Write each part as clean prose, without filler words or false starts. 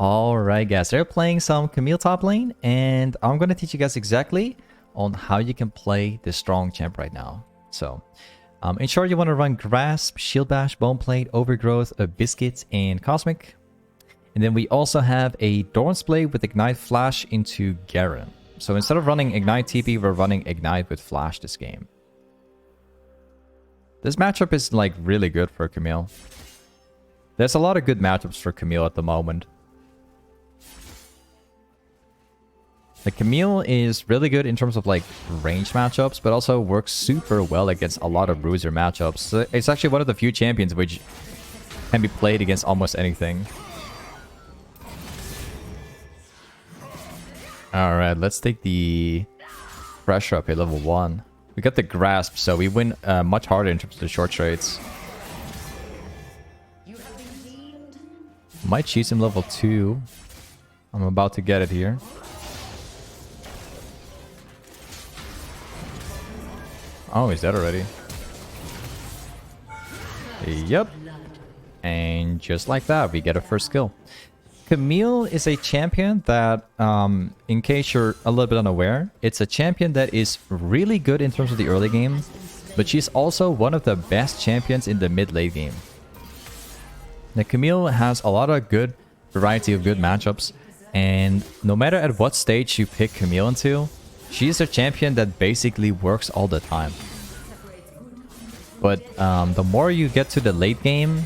Alright guys, they're playing some Camille top lane, and I'm gonna teach you guys exactly on how you can play this strong champ right now. So, in short, you want to run Grasp, Shield Bash, Bone Plate, Overgrowth, Biscuits, and Cosmic. And then we also have a Dawn's Blade with Ignite Flash into Garen. So instead of running Ignite TP, we're running Ignite with Flash this game. This matchup is like really good for Camille. There's a lot of good matchups for Camille at the moment. The Camille is really good in terms of like range matchups, but also works super well against a lot of bruiser matchups. So it's actually one of the few champions which can be played against almost anything. Alright, let's take the pressure up here, level 1. We got the Grasp, so we win much harder in terms of the short trades. Might choose him level 2. I'm about to get it here. Oh, he's dead already. Yep. And just like that, we get a first kill. Camille is a champion that, in case you're a little bit unaware, it's a champion that is really good in terms of the early game, but she's also one of the best champions in the mid-late game. Now, Camille has a lot of good variety of good matchups, and no matter at what stage you pick Camille into, she's a champion that basically works all the time. But the more you get to the late game,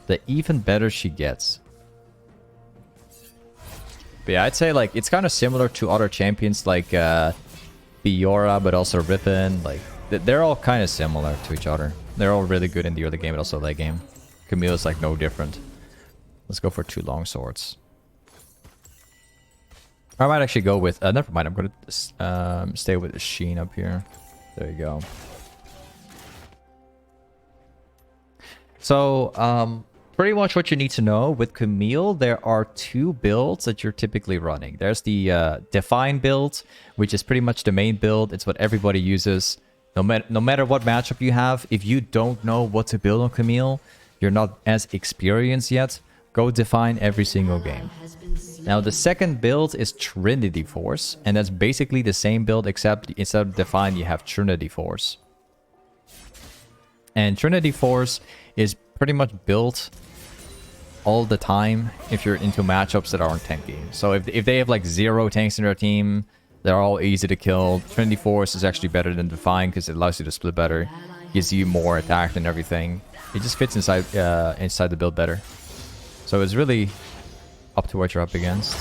the even better she gets. But yeah, I'd say like it's kind of similar to other champions like Fiora, but also Rippin. Like they're all kind of similar to each other. They're all really good in the early game, but also late game. Camille is like no different. Let's go for 2 long swords. I might actually go with... never mind, I'm going to stay with the Sheen up here. There you go. So, pretty much what you need to know with Camille, there are 2 builds that you're typically running. There's the Define build, which is pretty much the main build. It's what everybody uses. No matter what matchup you have, if you don't know what to build on Camille, you're not as experienced yet, go Define every single game. Now, the second build is Trinity Force, and that's basically the same build, except instead of Define, you have Trinity Force. And Trinity Force is pretty much built all the time if you're into matchups that aren't tanky. So if they have like 0 tanks in their team, they're all easy to kill. Trinity Force is actually better than Define because it allows you to split better, gives you more attack and everything. It just fits inside inside the build better. So it's really up to what you're up against.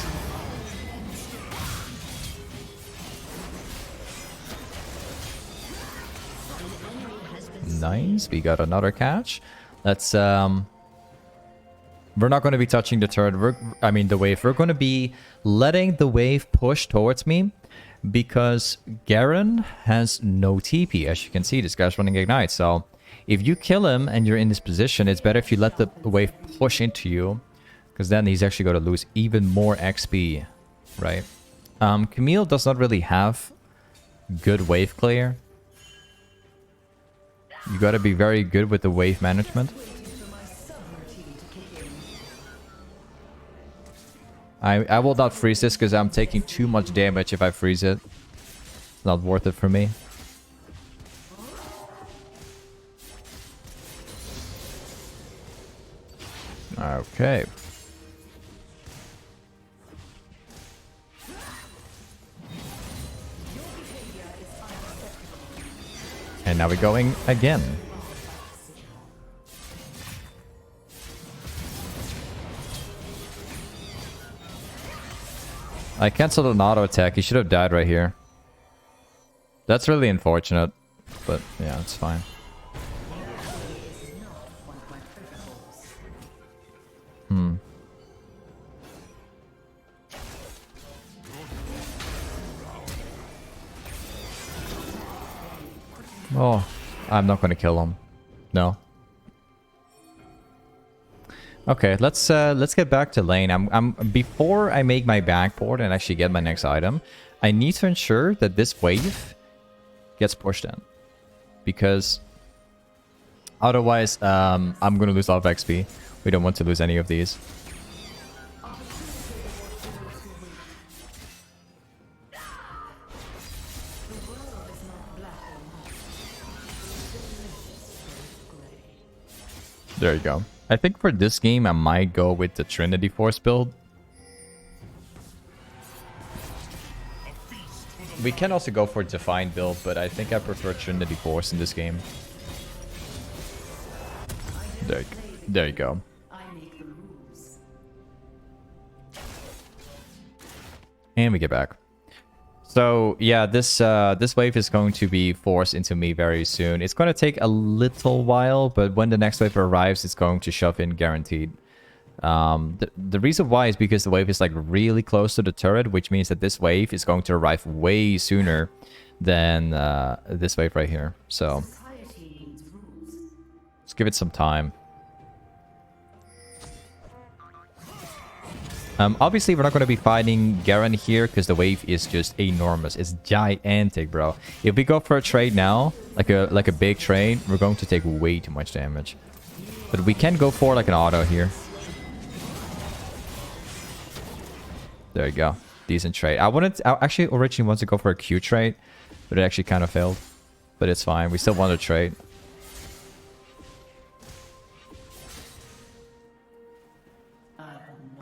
Nice, we got another catch. Let's we're not going to be touching the turret. The wave. We're going to be letting the wave push towards me because Garen has no TP. As you can see, this guy's running Ignite. So if you kill him and you're in this position, it's better if you let the wave push into you, because then he's actually going to lose even more XP, right? Camille does not really have good wave clear. You got to be very good with the wave management. I will not freeze this because I'm taking too much damage if I freeze it. It's not worth it for me. Okay. And now we're going again. I canceled an auto attack. He should have died right here. That's really unfortunate. But yeah, it's fine. Oh, I'm not going to kill him. No. Okay, let's get back to lane. Before I make my backboard and actually get my next item, I need to ensure that this wave gets pushed in, because otherwise I'm going to lose a lot of XP. We don't want to lose any of these. There you go. I think for this game, I might go with the Trinity Force build. We can also go for Define build, but I think I prefer Trinity Force in this game. There you go. And we get back. So yeah, this wave is going to be forced into me very soon. It's going to take a little while, but when the next wave arrives, it's going to shove in guaranteed. The reason why is because the wave is like really close to the turret, which means that this wave is going to arrive way sooner than this wave right here. So let's give it some time. Obviously, we're not going to be fighting Garen here because the wave is just enormous. It's gigantic, bro. If we go for a trade now, like a big trade, we're going to take way too much damage. But we can go for like an auto here. There you go. Decent trade. I actually originally wanted to go for a Q trade, but it actually kind of failed. But it's fine. We still want to trade.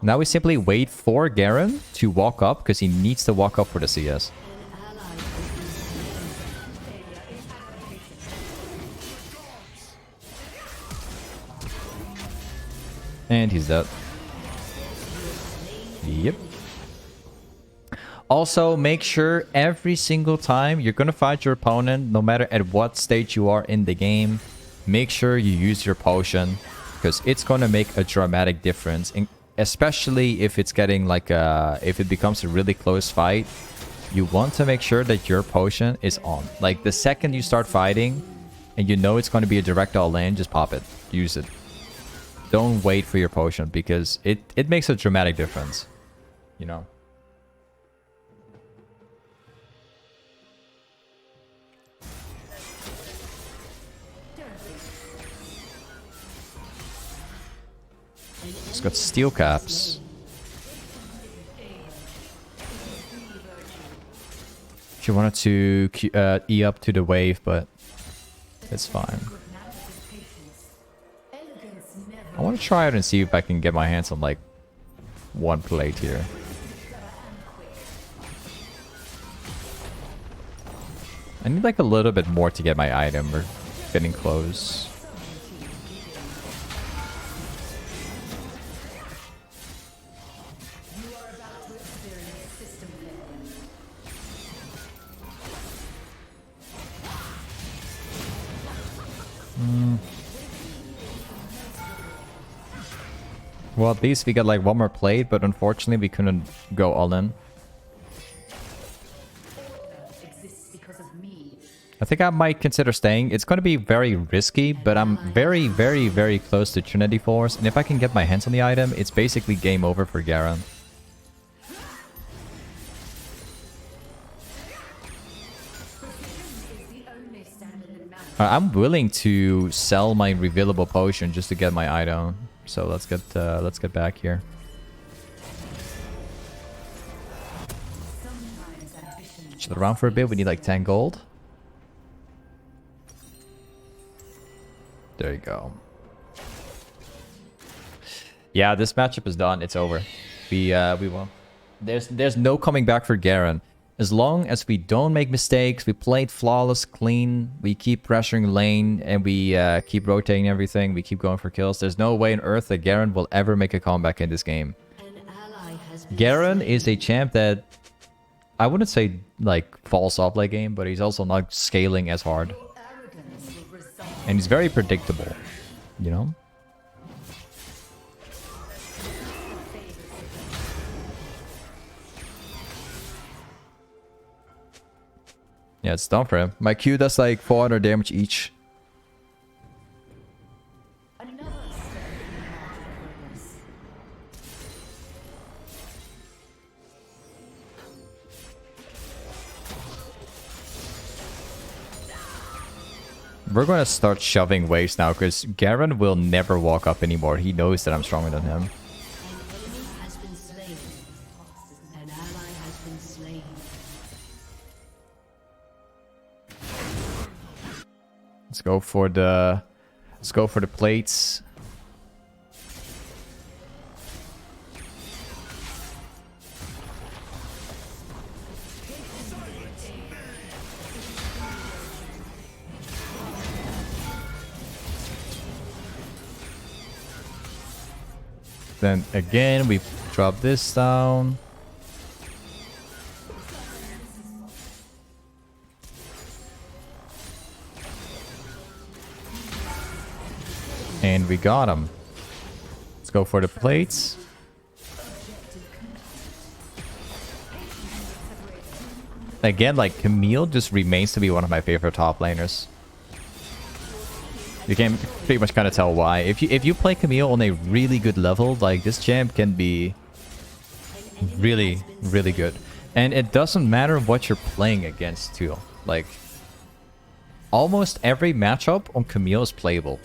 Now we simply wait for Garen to walk up because he needs to walk up for the CS. And he's dead. Yep. Also, make sure every single time you're going to fight your opponent, no matter at what stage you are in the game, make sure you use your potion because it's going to make a dramatic difference. Especially if it's getting like if it becomes a really close fight, you want to make sure that your potion is on. Like the second you start fighting and you know it's going to be a direct all in, just pop it. Use it. Don't wait for your potion because it makes a dramatic difference. You know? It's got steel caps. She wanted to E up to the wave, but it's fine. I want to try it and see if I can get my hands on like one plate here. I need like a little bit more to get my item. We're getting close. Well, at least we got like one more plate, but unfortunately we couldn't go all in. I think I might consider staying. It's going to be very risky, but I'm very, very, very close to Trinity Force. And if I can get my hands on the item, it's basically game over for Garen. I'm willing to sell my revealable potion just to get my item. So let's get back here. Chill around for a bit. We need like 10 gold. There you go. Yeah, this matchup is done. It's over. We won. There's no coming back for Garen. As long as we don't make mistakes, we played flawless, clean, we keep pressuring lane, and we keep rotating everything, we keep going for kills, there's no way on earth that Garen will ever make a comeback in this game. Garen is a champ that, I wouldn't say, like, falls off late game, but he's also not scaling as hard. And he's very predictable, you know? Yeah, it's done for him. My Q does like 400 damage each. We're gonna start shoving waves now because Garen will never walk up anymore. He knows that I'm stronger than him. Let's go for the plates. Then again, we drop this down. And we got him. Let's go for the plates. Again, like, Camille just remains to be one of my favorite top laners. You can pretty much kind of tell why. If you play Camille on a really good level, like, this champ can be really, really good. And it doesn't matter what you're playing against, too. Like, almost every matchup on Camille is playable.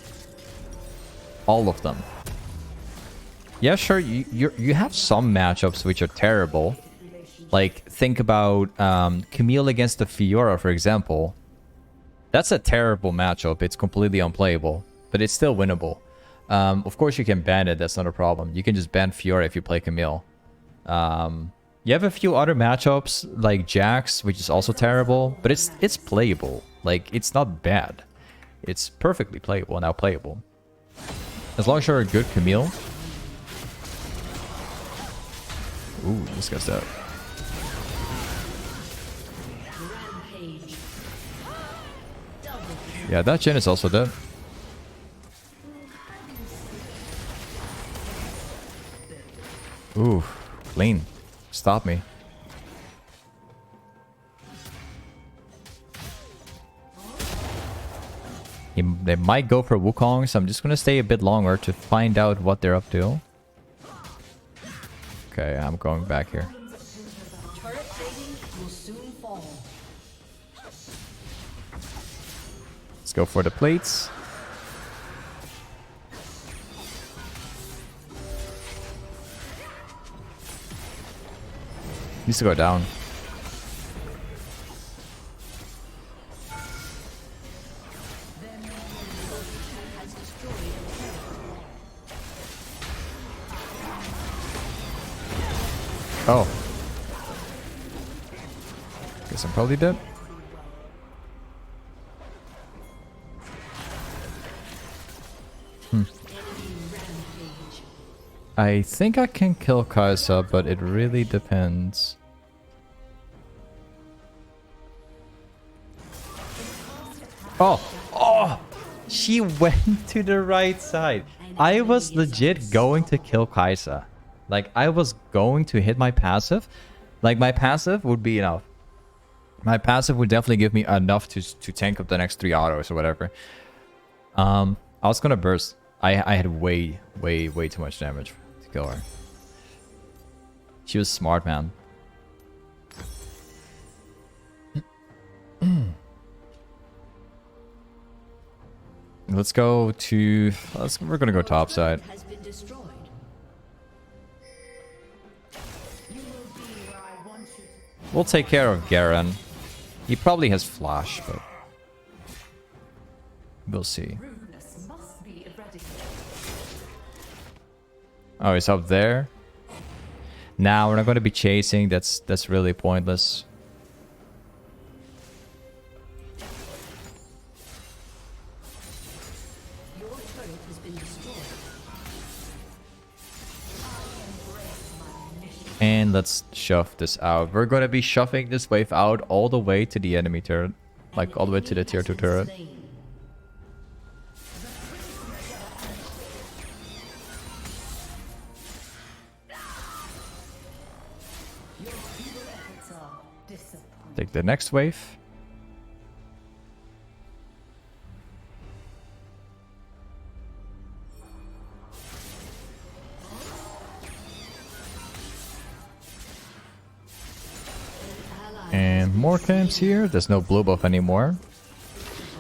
All of them. Yeah, sure, you have some matchups which are terrible. Like, think about Camille against the Fiora, for example. That's a terrible matchup. It's completely unplayable, but it's still winnable. Of course, you can ban it. That's not a problem. You can just ban Fiora if you play Camille. You have a few other matchups, like Jax, which is also terrible, but it's playable. Like, it's not bad. It's perfectly playable, now playable. As long as you're a good Camille. Ooh, this guy's dead. Yeah, that Jhin is also dead. Ooh, clean. Stop me. They might go for Wukong, so I'm just gonna stay a bit longer to find out what they're up to. Okay, I'm going back here. Let's go for the plates. Needs to go down. Oh. Guess I'm probably dead. I think I can kill Kai'Sa, but it really depends. Oh! Oh! She went to the right side. I was legit going to kill Kai'Sa. Like, I was going to hit my passive. Like, my passive would be enough. My passive would definitely give me enough to tank up the next 3 autos or whatever. I was gonna burst. I had way too much damage to kill her. She was smart, man. Let's go to... we're gonna go top side. We'll take care of Garen. He probably has flash, but... we'll see. Oh, he's up there? Nah, we're not going to be chasing. That's really pointless. And let's shove this out. We're going to be shoving this wave out all the way to the enemy turret. Like, all the way to the tier 2 turret. Take the next wave. And more camps here. There's no blue buff anymore.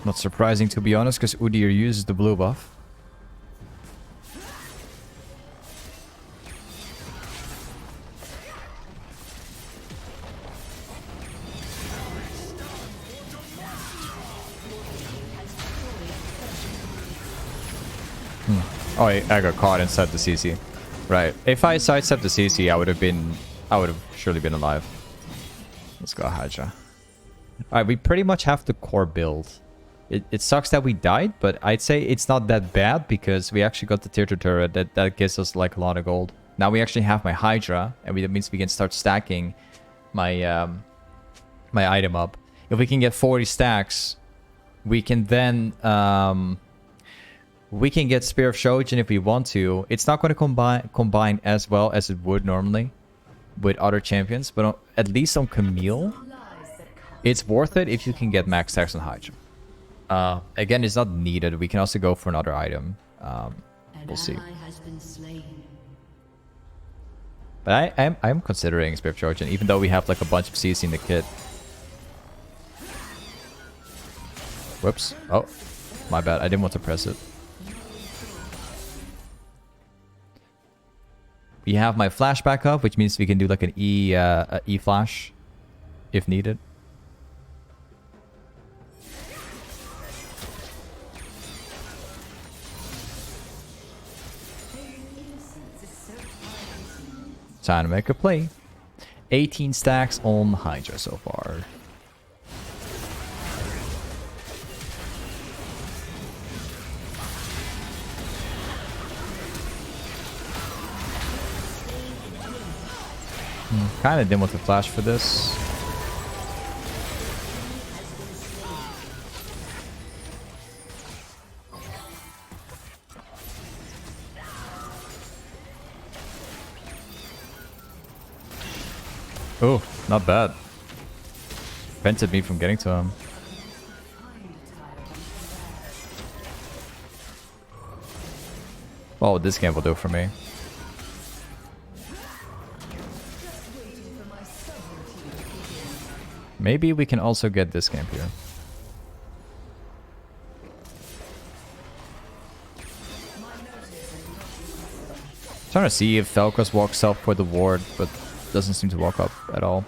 Not surprising, to be honest, because Udyr uses the blue buff. Oh, I got caught inside the CC. Right. If I sidestepped the CC, I would have surely been alive. Let's go Hydra. Alright, we pretty much have the core build. It sucks that we died, but I'd say it's not that bad because we actually got the tier 2 turret that gives us like a lot of gold. Now we actually have my hydra, and that means we can start stacking my my item up. If we can get 40 stacks, we can then we can get Spear of Shojin if we want to. It's not going to combine as well as it would normally with other champions, but at least on Camille, it's worth it if you can get max stacks on hydra. Again, it's not needed. We can also go for another item. We'll see. But I'm considering Spear of Shojin, even though we have like a bunch of CC in the kit. Whoops. Oh, my bad. I didn't want to press it. We have my flashback up, which means we can do like an E flash if needed. Time to make a play. 18 stacks on Hydra so far. Kind of didn't want to flash for this. Oh, not bad. Prevented me from getting to him. Oh, this game will do for me. Maybe we can also get this camp here. Trying to see if Falcos walks up for the ward, but doesn't seem to walk up at all.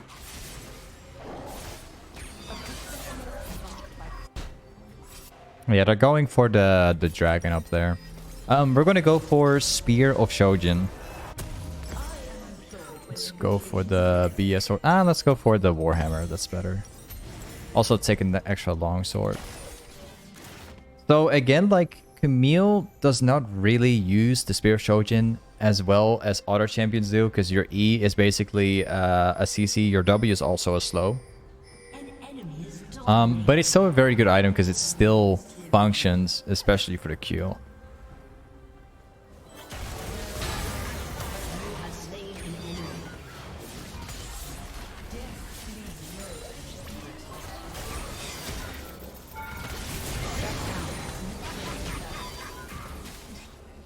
Yeah, they're going for the dragon up there. We're gonna go for Spear of Shojin. Let's go for the BS or let's go for the Warhammer. That's better. Also taking the extra long sword. So again, like Camille does not really use the Spear of Shojin as well as other champions do, because your E is basically a CC, your W is also a slow. But it's still a very good item because it still functions, especially for the Q.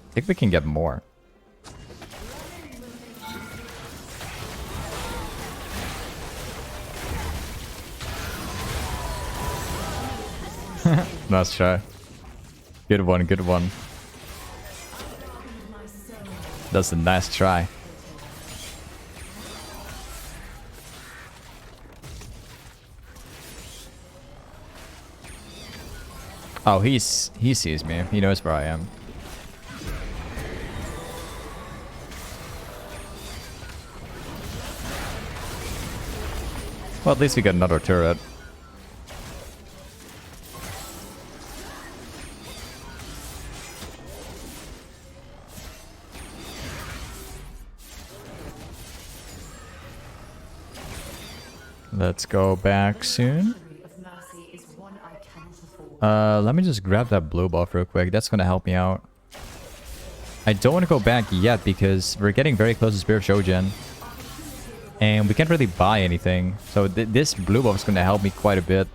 I think we can get more. Nice try. Good one, good one. That's a nice try. Oh, he sees me. He knows where I am. Well, at least we got another turret. Let's go back soon. Let me just grab that blue buff real quick. That's gonna help me out. I don't want to go back yet because we're getting very close to Spear of Shojin. And we can't really buy anything. So this blue buff is gonna help me quite a bit.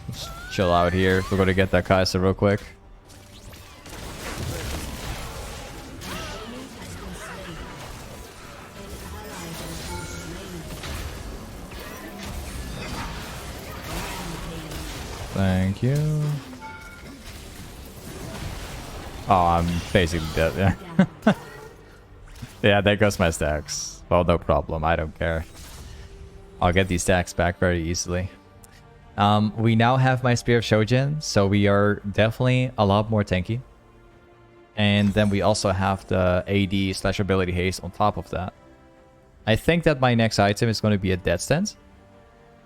Let's chill out here. We're gonna get that Kai'Sa real quick. Thank you. Oh, I'm basically dead. Yeah. Yeah, there goes my stacks. Well, no problem. I don't care. I'll get these stacks back very easily. We now have my Spear of Shojin, so we are definitely a lot more tanky. And then we also have the AD slash ability haste on top of that. I think that my next item is going to be a dead stance.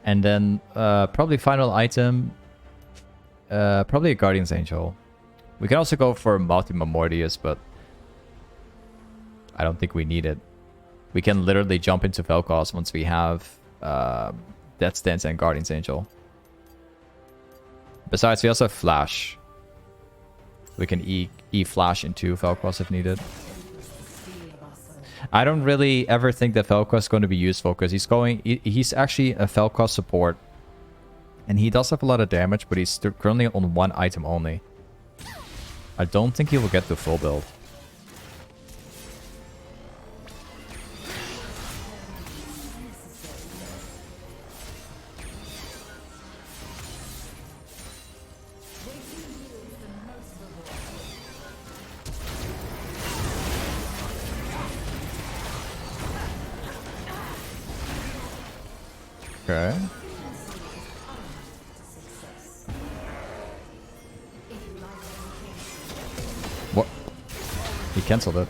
And then probably final item, probably a Guardian's Angel. We can also go for Multima Mortius, but I don't think we need it. We can literally jump into Vel'Koz once we have Death Stance and Guardian's Angel. Besides, we also have Flash. We can E-Flash into Vel'Koz if needed. I don't really ever think that Vel'Koz is going to be useful because he's actually a Vel'Koz support. And he does have a lot of damage, but he's currently on one item only. I don't think he will get the full build. Okay. What? He cancelled it.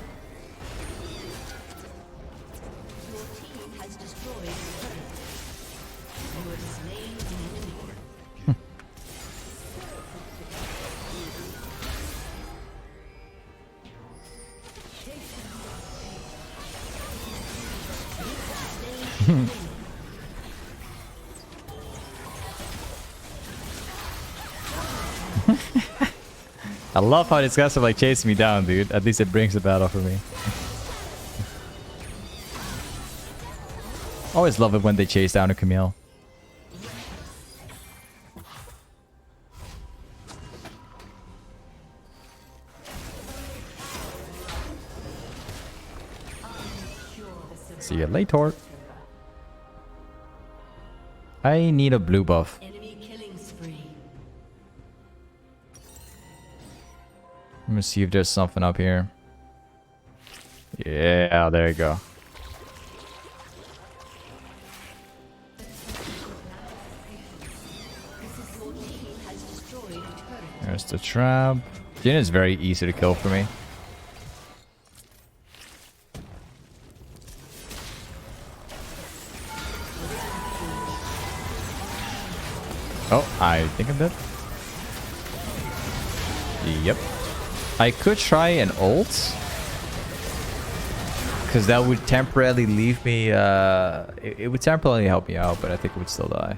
I love how these guys are like chasing me down, dude. At least it brings the battle for me. Always love it when they chase down a Camille. See you later. I need a blue buff. Let me see if there's something up here. Yeah, there you go. There's the trap. Jhin is very easy to kill for me. Oh, I think I'm dead. Yep. I could try an ult. Because that would temporarily leave me... it would temporarily help me out, but I think it would still die.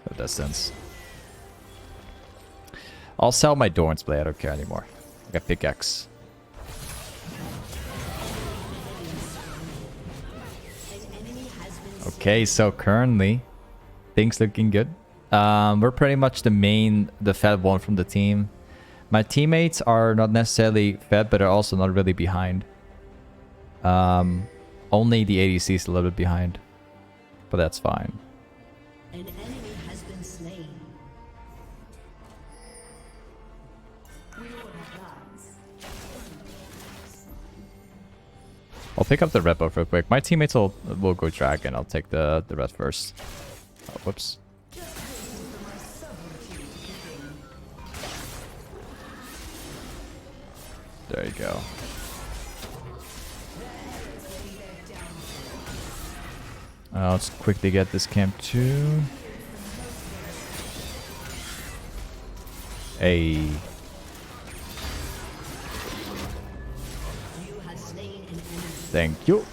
That does sense. I'll sell my Doran's Blade. I don't care anymore. I got pickaxe. Okay, so currently things looking good. We're pretty much the fed one from the team. My teammates are not necessarily fed, but are also not really behind. Only the ADC is a little bit behind, but that's fine. An enemy has been slain. We all have lives. I'll pick up the red buff real quick. My teammates will go dragon. I'll take the red first. Oh, whoops. There you go. Let's quickly get this camp too. Hey. Thank you.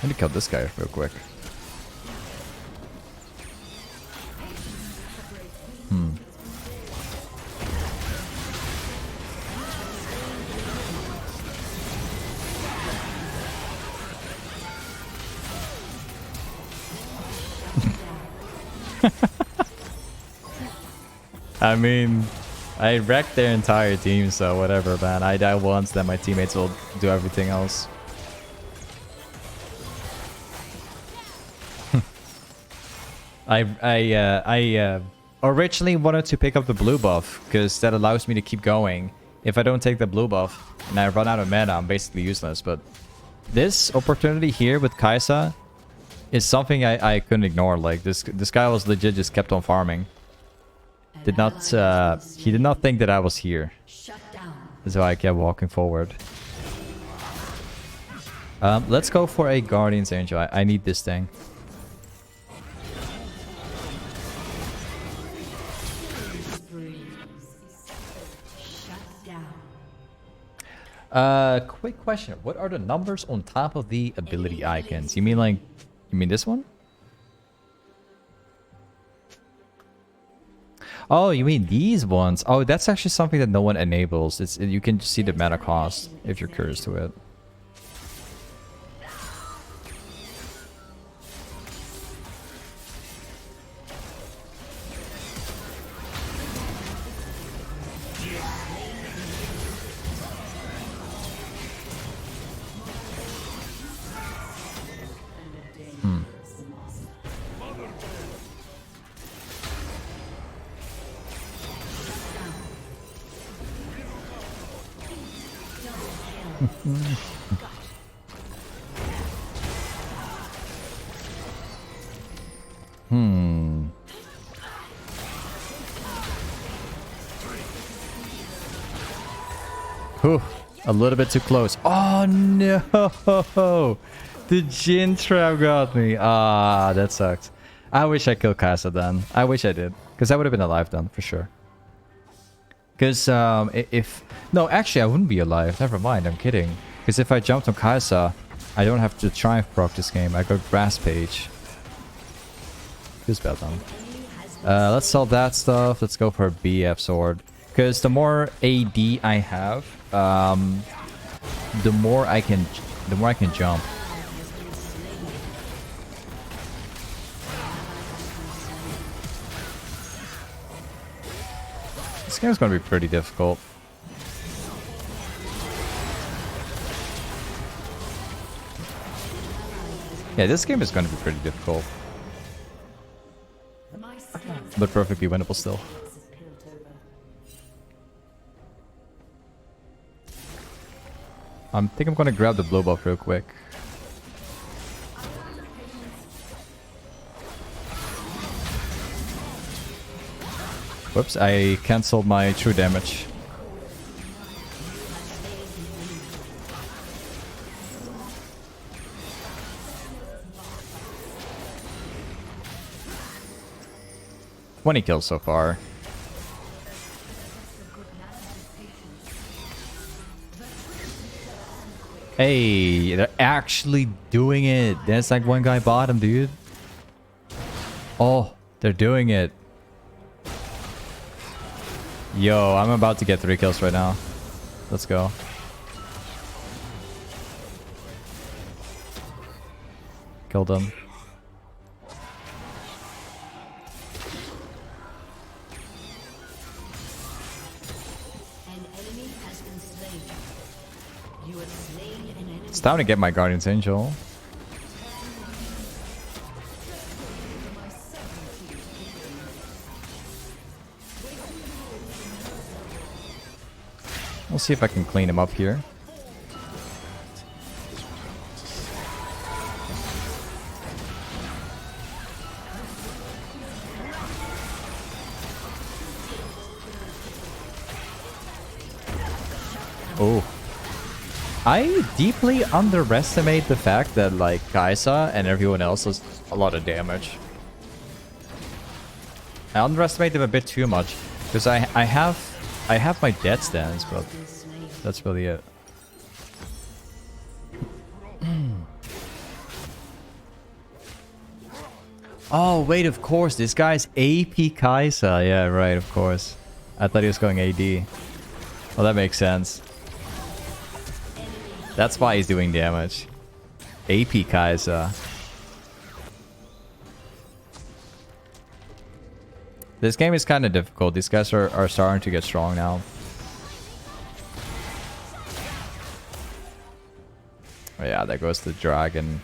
Let me kill this guy real quick. I mean, I wrecked their entire team, so whatever, man. I die once, then my teammates will do everything else. I originally wanted to pick up the blue buff because that allows me to keep going. If I don't take the blue buff and I run out of mana, I'm basically useless. But This opportunity here with Kaisa is something I couldn't ignore. Like this guy was legit just kept on farming. Did not he did not think that I was here. Shut down. So I kept walking forward. Let's go for a Guardian's Angel. I need this thing. Shut down. Quick question. What are the numbers on top of the ability icons? You mean this one? Oh, you mean these ones? Oh, that's actually something that no one enables. You can just see the mana cost if you're curious to it. Whew, a little bit too close. Oh no! The Jin trap got me. Ah, that sucked. I wish I killed Kasa then. I wish I did. Because I would have been alive then, for sure. Because if... No, actually I wouldn't be alive. Never mind, I'm kidding. Because if I jumped on Kasa, I don't have to Triumph proc this game. I got Grass Page. Feels bad then. Let's sell that stuff. Let's go for a BF sword. Because the more AD I have, the more I can jump. This game's gonna be pretty difficult. Yeah, this game is gonna be pretty difficult. But perfectly winnable still. I think I'm gonna grab the blow buff real quick. Whoops, I cancelled my true damage. $20 kills so far. Hey, they're actually doing it. There's like one guy bottom, dude. Oh, they're doing it. Yo, I'm about to get 3 kills right now. Let's go. Killed him. It's time to get my Guardian's Angel. We'll see if I can clean him up here. Oh. I deeply underestimate the fact that like Kaisa and everyone else does a lot of damage. I underestimate them a bit too much because I have my death stance, but that's really it. Oh wait, of course this guy's AP Kaisa. Yeah, right, of course. I thought he was going AD. Well, that makes sense. That's why he's doing damage. AP Kaisa. This game is kind of difficult. These guys are starting to get strong now. Oh yeah, there goes the dragon.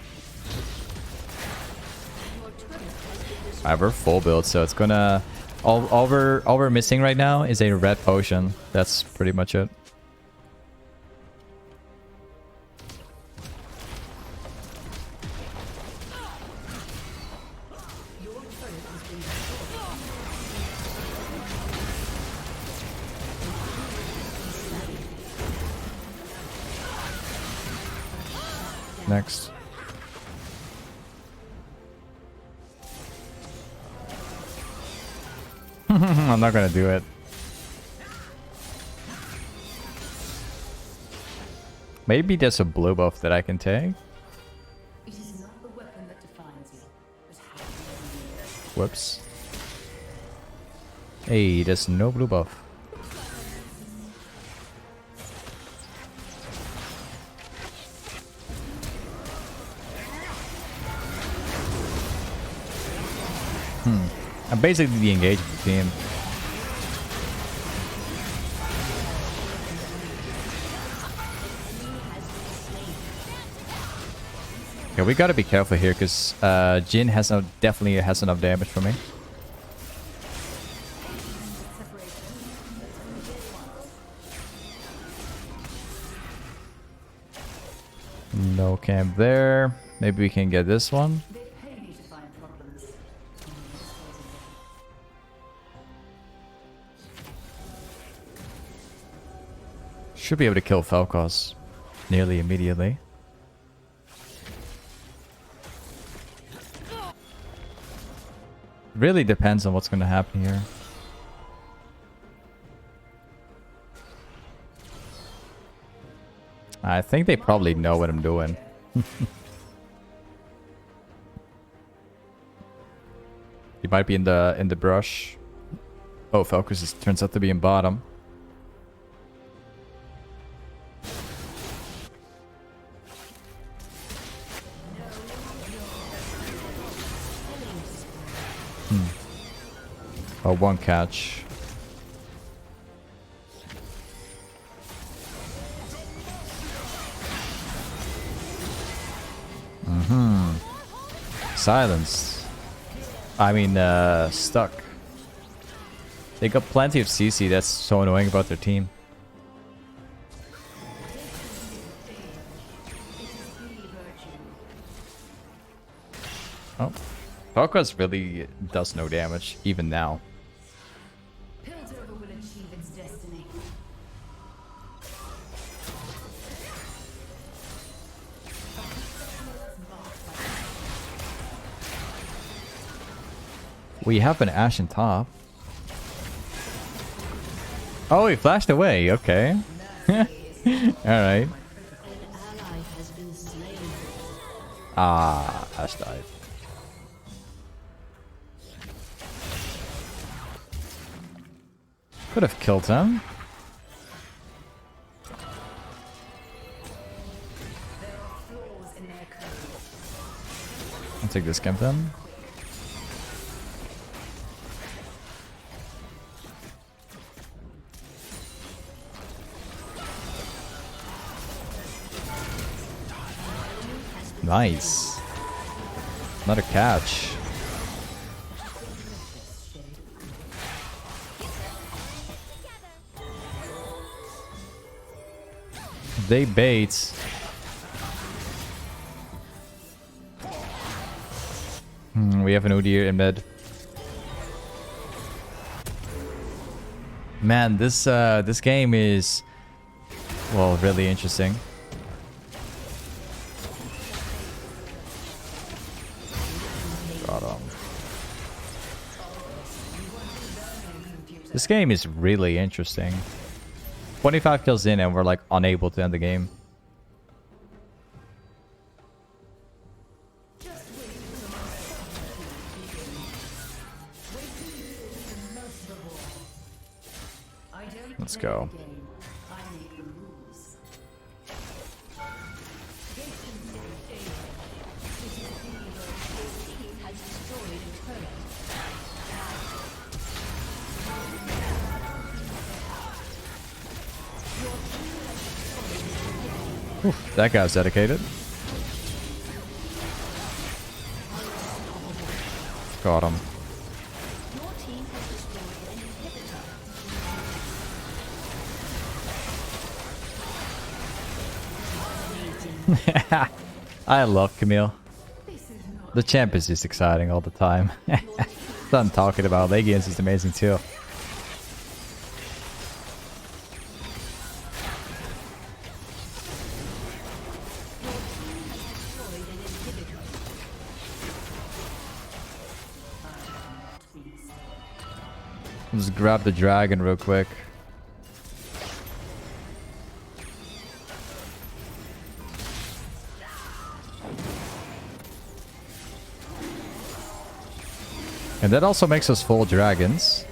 Alright, we're full build, so it's gonna... All we're missing right now is a red potion. That's pretty much it. next. I'm not gonna do it. Maybe there's a blue buff that I can take. It is not the weapon that defines you, but how Whoops. Hey, there's no blue buff. I'm basically the engaged of the team. Okay, we gotta be careful here because Jin has definitely has enough damage for me. No camp there. Maybe we can get this one. Should be able to kill Falcos nearly immediately. Really depends on what's going to happen here. I think they probably know what I'm doing. He might be in the brush. Oh, Falcos turns out to be in bottom. Oh, one catch. Silenced. I mean, stuck. They got plenty of CC. That's so annoying about their team. Oh. Falcos really does no damage, even now. Piltover will achieve its destiny. We have an Ashen top. Oh, he flashed away. Okay. Alright. An ally has been slain. Ah, Ash died. Could have killed him. I'll take this camp then. Nice. Another catch. They bait. We have an Udyr in mid. Man, this game is, well, really interesting. Got him. This game is really interesting. 25 kills in and we're like unable to end the game. Let's go. Oof, that guy's dedicated. Got him. I love Camille. The champ is just exciting all the time. That's what I'm talking about. Legions is amazing too. grab the dragon real quick. And that also makes us full dragons.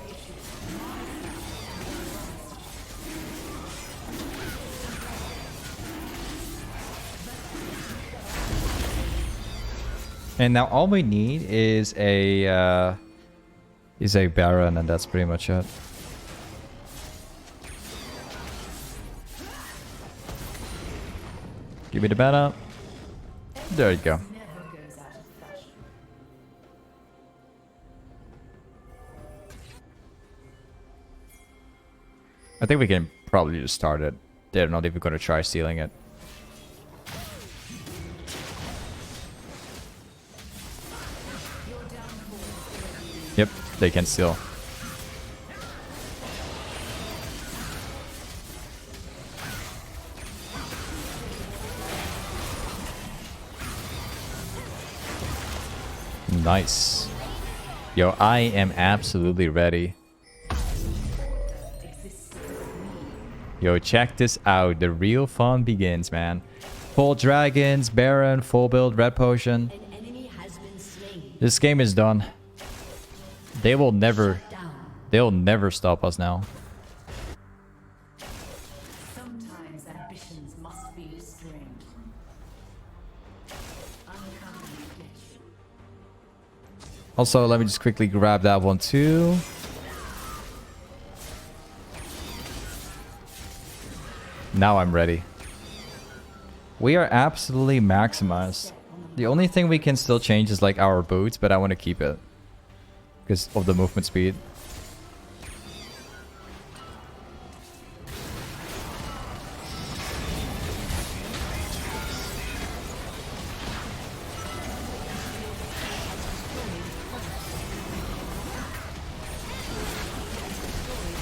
And now all we need is a Baron, and that's pretty much it. Give me the mana. There you go. I think we can probably just start it. They're not even going to try stealing it. Yep, they can steal. Nice. Yo, I am absolutely ready. Yo, check this out. The real fun begins, man. Full dragons, Baron, full build, red potion. This game is done. They'll never stop us now. Sometimes ambitions must be restrained. Also, let me just quickly grab that one too. Now I'm ready. We are absolutely maximized. The only thing we can still change is like our boots, but I want to keep it because of the movement speed.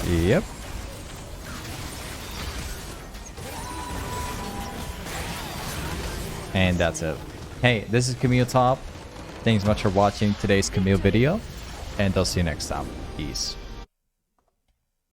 Yep. And that's it. Hey, this is Camille Top. Thanks so much for watching today's Camille video, and I'll see you next time. Peace.